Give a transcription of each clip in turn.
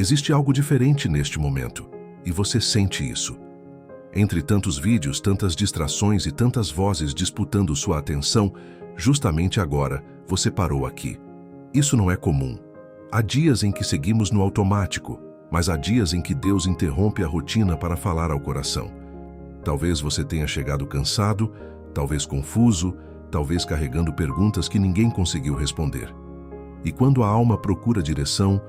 Existe algo diferente neste momento, e você sente isso. Entre tantos vídeos, tantas distrações e tantas vozes disputando sua atenção, justamente agora você parou aqui. Isso não é comum. Há dias em que seguimos no automático, mas há dias em que Deus interrompe a rotina para falar ao coração. Talvez você tenha chegado cansado, talvez confuso, talvez carregando perguntas que ninguém conseguiu responder. E quando a alma procura direção,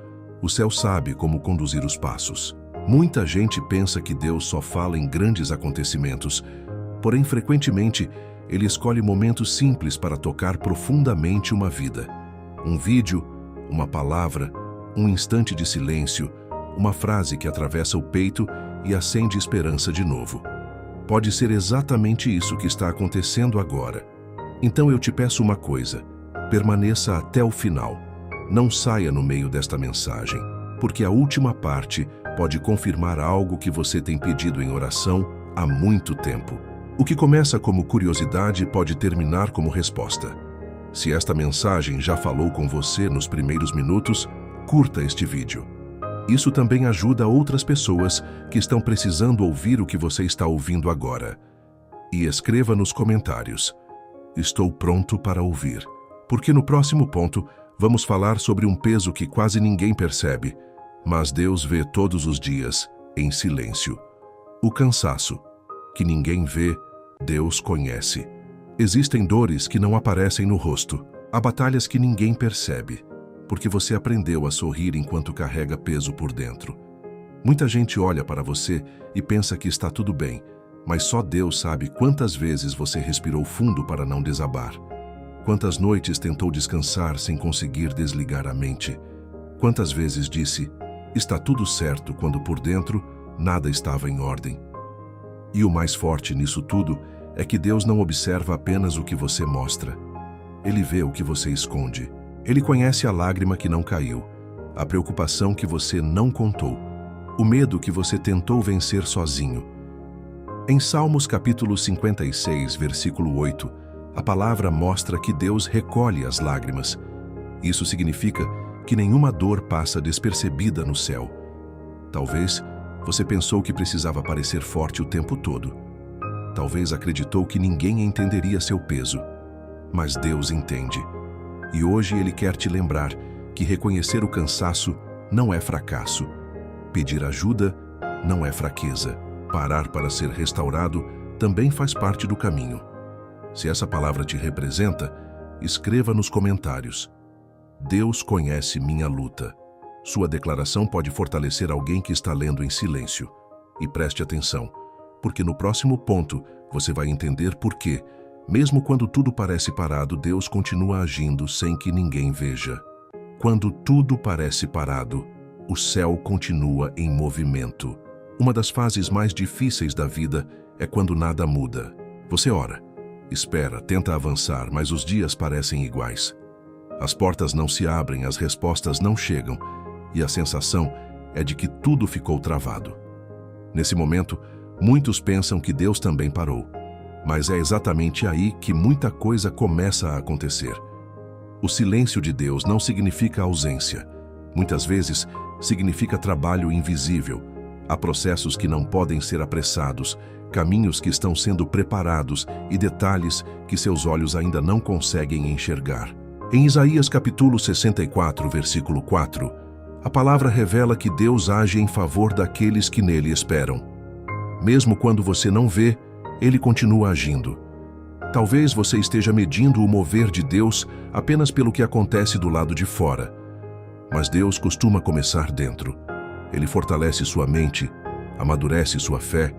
o céu sabe como conduzir os passos. Muita gente pensa que Deus só fala em grandes acontecimentos, porém frequentemente Ele escolhe momentos simples para tocar profundamente uma vida. Um vídeo, uma palavra, um instante de silêncio, uma frase que atravessa o peito e acende esperança de novo. Pode ser exatamente isso que está acontecendo agora. Então eu te peço uma coisa: permaneça até o final. Não saia no meio desta mensagem, porque a última parte pode confirmar algo que você tem pedido em oração há muito tempo. O que começa como curiosidade pode terminar como resposta. Se esta mensagem já falou com você nos primeiros minutos, curta este vídeo. Isso também ajuda outras pessoas que estão precisando ouvir o que você está ouvindo agora. E escreva nos comentários: estou pronto para ouvir. Porque no próximo ponto, vamos falar sobre um peso que quase ninguém percebe, mas Deus vê todos os dias, em silêncio. O cansaço, que ninguém vê, Deus conhece. Existem dores que não aparecem no rosto. Há batalhas que ninguém percebe, porque você aprendeu a sorrir enquanto carrega peso por dentro. Muita gente olha para você e pensa que está tudo bem, mas só Deus sabe quantas vezes você respirou fundo para não desabar. Quantas noites tentou descansar sem conseguir desligar a mente. Quantas vezes disse: está tudo certo, quando por dentro nada estava em ordem. E o mais forte nisso tudo é que Deus não observa apenas o que você mostra. Ele vê o que você esconde. Ele conhece a lágrima que não caiu, a preocupação que você não contou, o medo que você tentou vencer sozinho. Em Salmos capítulo 56, versículo 8, a palavra mostra que Deus recolhe as lágrimas. Isso significa que nenhuma dor passa despercebida no céu. Talvez você pensou que precisava parecer forte o tempo todo. Talvez acreditou que ninguém entenderia seu peso. Mas Deus entende. E hoje Ele quer te lembrar que reconhecer o cansaço não é fracasso. Pedir ajuda não é fraqueza. Parar para ser restaurado também faz parte do caminho. Se essa palavra te representa, escreva nos comentários: Deus conhece minha luta. Sua declaração pode fortalecer alguém que está lendo em silêncio. E preste atenção, porque no próximo ponto você vai entender por que, mesmo quando tudo parece parado, Deus continua agindo sem que ninguém veja. Quando tudo parece parado, o céu continua em movimento. Uma das fases mais difíceis da vida é quando nada muda. Você ora, espera, tenta avançar, mas os dias parecem iguais. As portas não se abrem, as respostas não chegam, e a sensação é de que tudo ficou travado. Nesse momento, muitos pensam que Deus também parou. Mas é exatamente aí que muita coisa começa a acontecer. O silêncio de Deus não significa ausência. Muitas vezes, significa trabalho invisível. Há processos que não podem ser apressados, caminhos que estão sendo preparados e detalhes que seus olhos ainda não conseguem enxergar. Em Isaías capítulo 64, versículo 4, a palavra revela que Deus age em favor daqueles que nele esperam. Mesmo quando você não vê, Ele continua agindo. Talvez você esteja medindo o mover de Deus apenas pelo que acontece do lado de fora. Mas Deus costuma começar dentro. Ele fortalece sua mente, amadurece sua fé,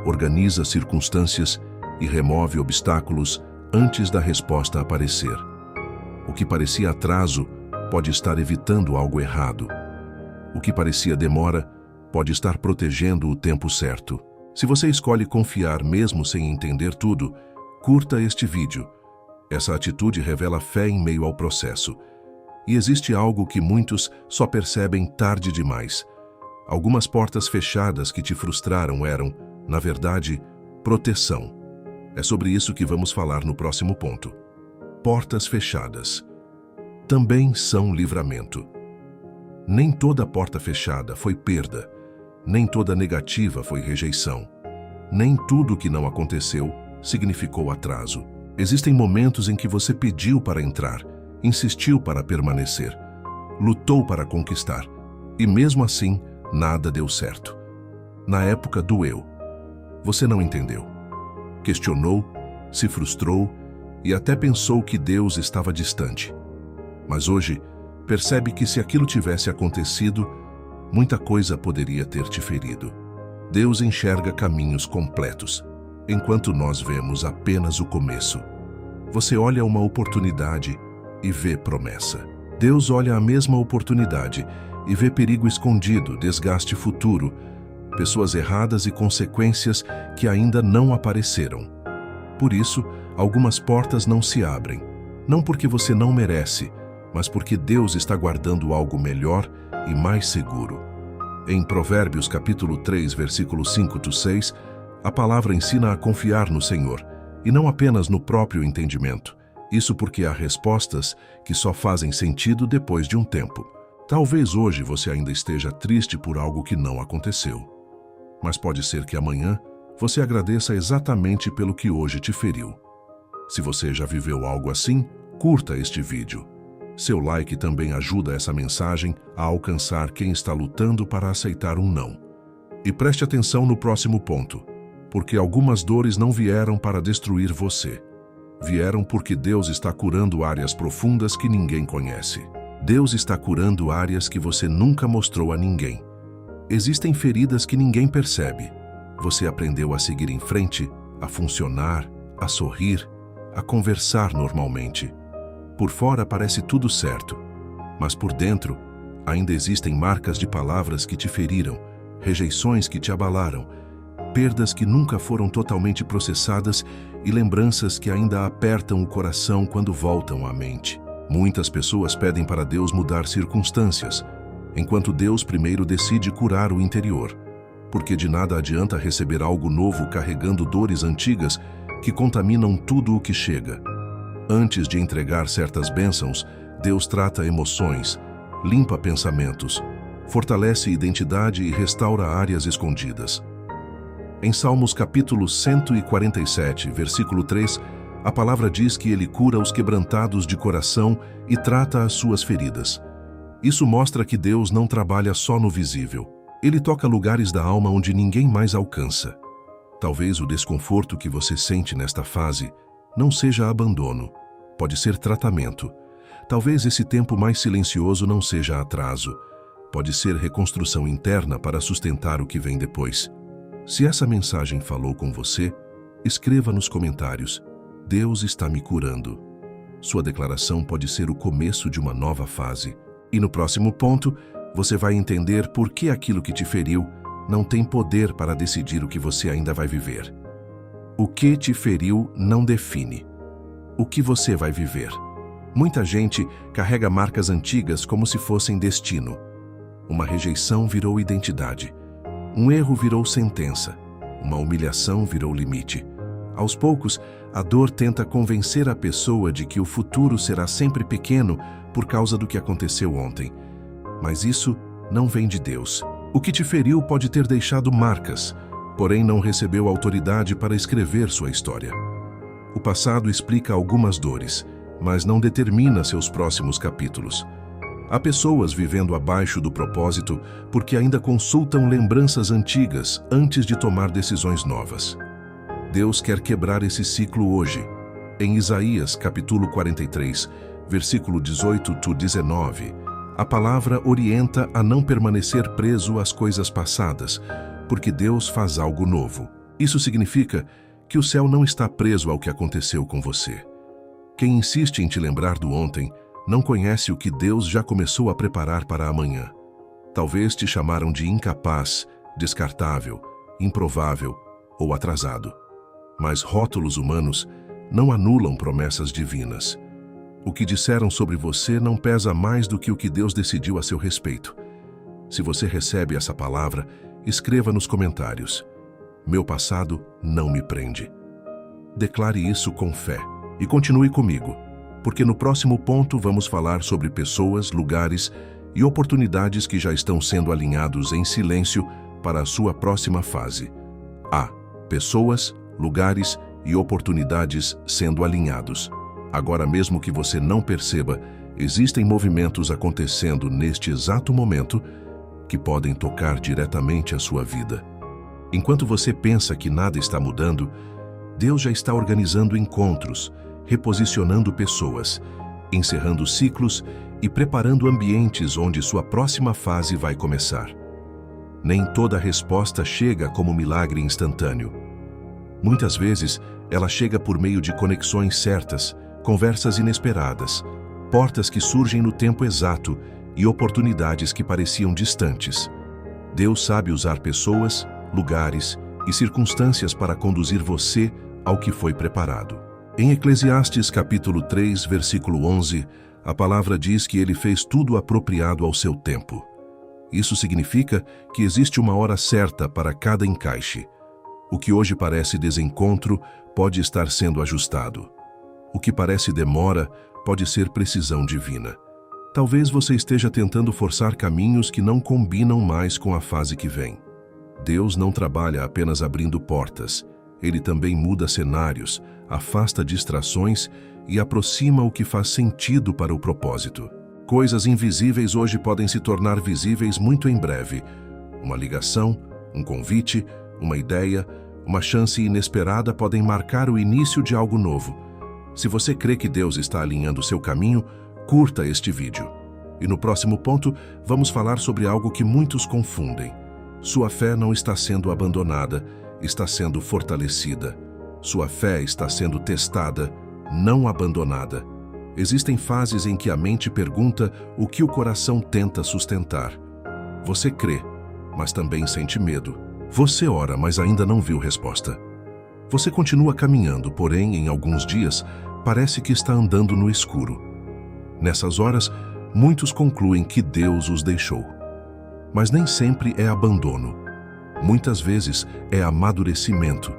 organiza circunstâncias e remove obstáculos antes da resposta aparecer. O que parecia atraso pode estar evitando algo errado. O que parecia demora pode estar protegendo o tempo certo. Se você escolhe confiar mesmo sem entender tudo, curta este vídeo. Essa atitude revela fé em meio ao processo. E existe algo que muitos só percebem tarde demais. Algumas portas fechadas que te frustraram eram, na verdade, proteção. É sobre isso que vamos falar no próximo ponto. Portas fechadas também são livramento. Nem toda porta fechada foi perda, nem toda negativa foi rejeição. Nem tudo que não aconteceu significou atraso. Existem momentos em que você pediu para entrar, insistiu para permanecer, lutou para conquistar, e mesmo assim, nada deu certo. Na época doeu. Você não entendeu. Questionou, se frustrou e até pensou que Deus estava distante. Mas hoje, percebe que se aquilo tivesse acontecido, muita coisa poderia ter te ferido. Deus enxerga caminhos completos, enquanto nós vemos apenas o começo. Você olha uma oportunidade e vê promessa. Deus olha a mesma oportunidade e vê perigo escondido, desgaste futuro, pessoas erradas e consequências que ainda não apareceram. Por isso, algumas portas não se abrem, não porque você não merece, mas porque Deus está guardando algo melhor e mais seguro. Em Provérbios capítulo 3, versículo 5-6, a palavra ensina a confiar no Senhor, e não apenas no próprio entendimento. Isso porque há respostas que só fazem sentido depois de um tempo. Talvez hoje você ainda esteja triste por algo que não aconteceu. Mas pode ser que amanhã você agradeça exatamente pelo que hoje te feriu. Se você já viveu algo assim, curta este vídeo. Seu like também ajuda essa mensagem a alcançar quem está lutando para aceitar um não. E preste atenção no próximo ponto, porque algumas dores não vieram para destruir você. Vieram porque Deus está curando áreas profundas que ninguém conhece. Deus está curando áreas que você nunca mostrou a ninguém. Existem feridas que ninguém percebe. Você aprendeu a seguir em frente, a funcionar, a sorrir, a conversar normalmente. Por fora parece tudo certo, mas por dentro ainda existem marcas de palavras que te feriram, rejeições que te abalaram, perdas que nunca foram totalmente processadas e lembranças que ainda apertam o coração quando voltam à mente. Muitas pessoas pedem para Deus mudar circunstâncias, enquanto Deus primeiro decide curar o interior, porque de nada adianta receber algo novo carregando dores antigas que contaminam tudo o que chega. Antes de entregar certas bênçãos, Deus trata emoções, limpa pensamentos, fortalece identidade e restaura áreas escondidas. Em Salmos capítulo 147, versículo 3, a palavra diz que Ele cura os quebrantados de coração e trata as suas feridas. Isso mostra que Deus não trabalha só no visível. Ele toca lugares da alma onde ninguém mais alcança. Talvez o desconforto que você sente nesta fase não seja abandono, pode ser tratamento. Talvez esse tempo mais silencioso não seja atraso, pode ser reconstrução interna para sustentar o que vem depois. Se essa mensagem falou com você, escreva nos comentários: Deus está me curando. Sua declaração pode ser o começo de uma nova fase. E no próximo ponto, você vai entender por que aquilo que te feriu não tem poder para decidir o que você ainda vai viver. O que te feriu não define o que você vai viver. Muita gente carrega marcas antigas como se fossem destino. Uma rejeição virou identidade. Um erro virou sentença. Uma humilhação virou limite. Aos poucos, a dor tenta convencer a pessoa de que o futuro será sempre pequeno por causa do que aconteceu ontem. Mas isso não vem de Deus. O que te feriu pode ter deixado marcas, porém não recebeu autoridade para escrever sua história. O passado explica algumas dores, mas não determina seus próximos capítulos. Há pessoas vivendo abaixo do propósito porque ainda consultam lembranças antigas antes de tomar decisões novas. Deus quer quebrar esse ciclo hoje. Em Isaías, capítulo 43, versículo 18-19, a palavra orienta a não permanecer preso às coisas passadas, porque Deus faz algo novo. Isso significa que o céu não está preso ao que aconteceu com você. Quem insiste em te lembrar do ontem não conhece o que Deus já começou a preparar para amanhã. Talvez te chamaram de incapaz, descartável, improvável ou atrasado. Mas rótulos humanos não anulam promessas divinas. O que disseram sobre você não pesa mais do que o que Deus decidiu a seu respeito. Se você recebe essa palavra, escreva nos comentários: Meu passado não me prende. Declare isso com fé e continue comigo, porque no próximo ponto vamos falar sobre pessoas, lugares e oportunidades que já estão sendo alinhados em silêncio para a sua próxima fase. Há pessoas, lugares e oportunidades sendo alinhados. Agora, mesmo que você não perceba, existem movimentos acontecendo neste exato momento que podem tocar diretamente a sua vida. Enquanto você pensa que nada está mudando, Deus já está organizando encontros, reposicionando pessoas, encerrando ciclos e preparando ambientes onde sua próxima fase vai começar. Nem toda resposta chega como milagre instantâneo. Muitas vezes, ela chega por meio de conexões certas, conversas inesperadas, portas que surgem no tempo exato e oportunidades que pareciam distantes. Deus sabe usar pessoas, lugares e circunstâncias para conduzir você ao que foi preparado. Em Eclesiastes capítulo 3, versículo 11, a palavra diz que ele fez tudo apropriado ao seu tempo. Isso significa que existe uma hora certa para cada encaixe. O que hoje parece desencontro pode estar sendo ajustado. O que parece demora pode ser precisão divina. Talvez você esteja tentando forçar caminhos que não combinam mais com a fase que vem. Deus não trabalha apenas abrindo portas. Ele também muda cenários, afasta distrações e aproxima o que faz sentido para o propósito. Coisas invisíveis hoje podem se tornar visíveis muito em breve. Uma ligação, um convite, uma ideia, uma chance inesperada podem marcar o início de algo novo. Se você crê que Deus está alinhando seu caminho, curta este vídeo. E no próximo ponto, vamos falar sobre algo que muitos confundem. Sua fé não está sendo abandonada, está sendo fortalecida. Sua fé está sendo testada, não abandonada. Existem fases em que a mente pergunta o que o coração tenta sustentar. Você crê, mas também sente medo. Você ora, mas ainda não viu resposta. Você continua caminhando, porém, em alguns dias, parece que está andando no escuro. Nessas horas, muitos concluem que Deus os deixou. Mas nem sempre é abandono. Muitas vezes é amadurecimento.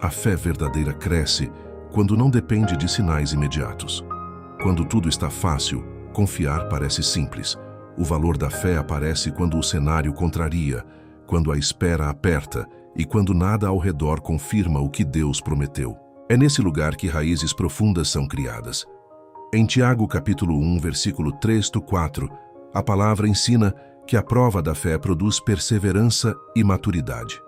A fé verdadeira cresce quando não depende de sinais imediatos. Quando tudo está fácil, confiar parece simples. O valor da fé aparece quando o cenário contraria, quando a espera aperta e quando nada ao redor confirma o que Deus prometeu. É nesse lugar que raízes profundas são criadas. Em Tiago capítulo 1, versículo 3-4, a palavra ensina que a prova da fé produz perseverança e maturidade.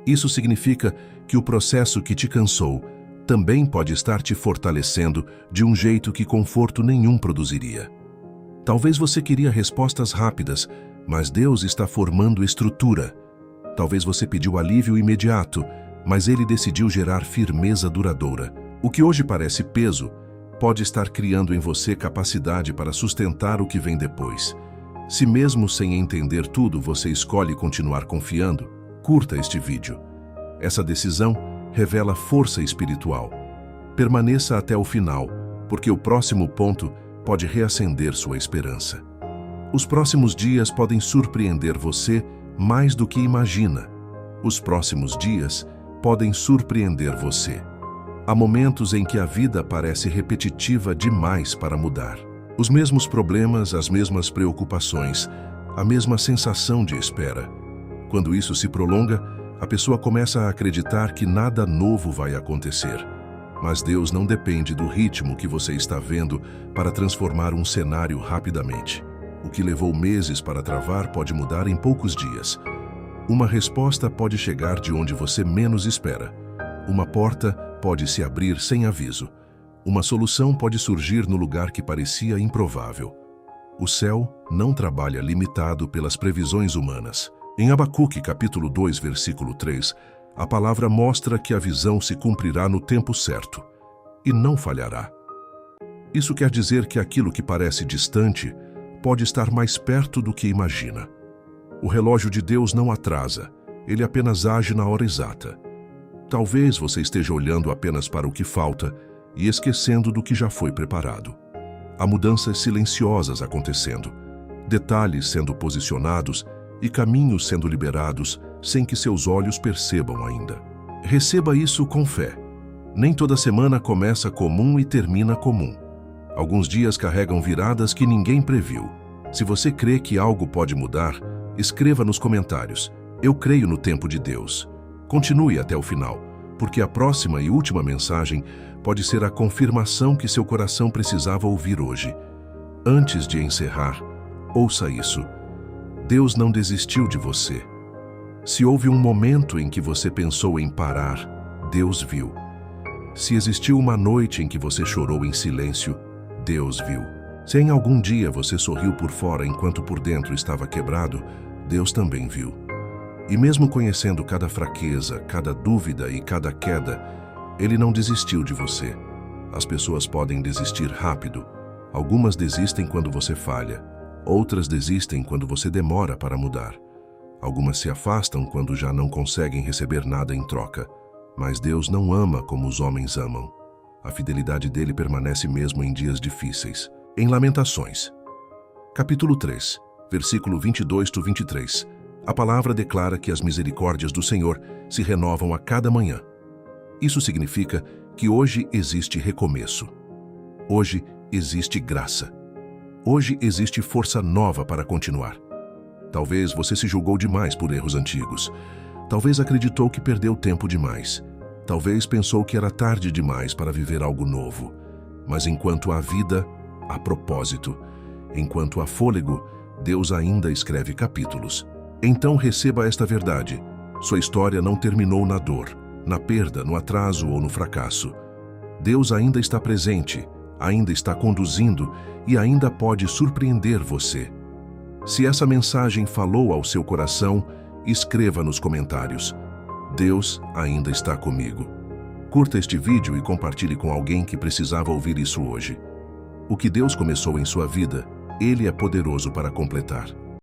Isso significa que o processo que te cansou também pode estar te fortalecendo de um jeito que conforto nenhum produziria. Talvez você queria respostas rápidas, mas Deus está formando estrutura. Talvez você pediu alívio imediato, mas Ele decidiu gerar firmeza duradoura. O que hoje parece peso pode estar criando em você capacidade para sustentar o que vem depois. Se mesmo sem entender tudo você escolhe continuar confiando, curta este vídeo. Essa decisão revela força espiritual. Permaneça até o final, porque o próximo ponto pode reacender sua esperança. Os próximos dias podem surpreender você mais do que imagina. Os próximos dias podem surpreender você. Há momentos em que a vida parece repetitiva demais para mudar. Os mesmos problemas, as mesmas preocupações, a mesma sensação de espera. Quando isso se prolonga, a pessoa começa a acreditar que nada novo vai acontecer. Mas Deus não depende do ritmo que você está vendo para transformar um cenário rapidamente. O que levou meses para travar pode mudar em poucos dias. Uma resposta pode chegar de onde você menos espera. Uma porta pode se abrir sem aviso. Uma solução pode surgir no lugar que parecia improvável. O céu não trabalha limitado pelas previsões humanas. Em Abacuque, capítulo 2, versículo 3, a palavra mostra que a visão se cumprirá no tempo certo e não falhará. Isso quer dizer que aquilo que parece distante pode estar mais perto do que imagina. O relógio de Deus não atrasa, ele apenas age na hora exata. Talvez você esteja olhando apenas para o que falta e esquecendo do que já foi preparado. Há mudanças silenciosas acontecendo, detalhes sendo posicionados e caminhos sendo liberados sem que seus olhos percebam ainda. Receba isso com fé. Nem toda semana começa comum e termina comum. Alguns dias carregam viradas que ninguém previu. Se você crê que algo pode mudar, escreva nos comentários: "Eu creio no tempo de Deus". Continue até o final, porque a próxima e última mensagem pode ser a confirmação que seu coração precisava ouvir hoje. Antes de encerrar, ouça isso: Deus não desistiu de você. Se houve um momento em que você pensou em parar, Deus viu. Se existiu uma noite em que você chorou em silêncio, Deus viu. Se em algum dia você sorriu por fora enquanto por dentro estava quebrado, Deus também viu. E mesmo conhecendo cada fraqueza, cada dúvida e cada queda, Ele não desistiu de você. As pessoas podem desistir rápido. Algumas desistem quando você falha. Outras desistem quando você demora para mudar. Algumas se afastam quando já não conseguem receber nada em troca. Mas Deus não ama como os homens amam. A fidelidade dele permanece mesmo em dias difíceis. Em Lamentações, capítulo 3, versículo 22-23, a palavra declara que as misericórdias do Senhor se renovam a cada manhã. Isso significa que hoje existe recomeço. Hoje existe graça. Hoje existe força nova para continuar. Talvez você se julgou demais por erros antigos. Talvez acreditou que perdeu tempo demais. Talvez pensou que era tarde demais para viver algo novo. Mas enquanto há vida, há propósito. Enquanto há fôlego, Deus ainda escreve capítulos. Então receba esta verdade: sua história não terminou na dor, na perda, no atraso ou no fracasso. Deus ainda está presente, ainda está conduzindo e ainda pode surpreender você. Se essa mensagem falou ao seu coração, escreva nos comentários: Deus ainda está comigo. Curta este vídeo e compartilhe com alguém que precisava ouvir isso hoje. O que Deus começou em sua vida, Ele é poderoso para completar.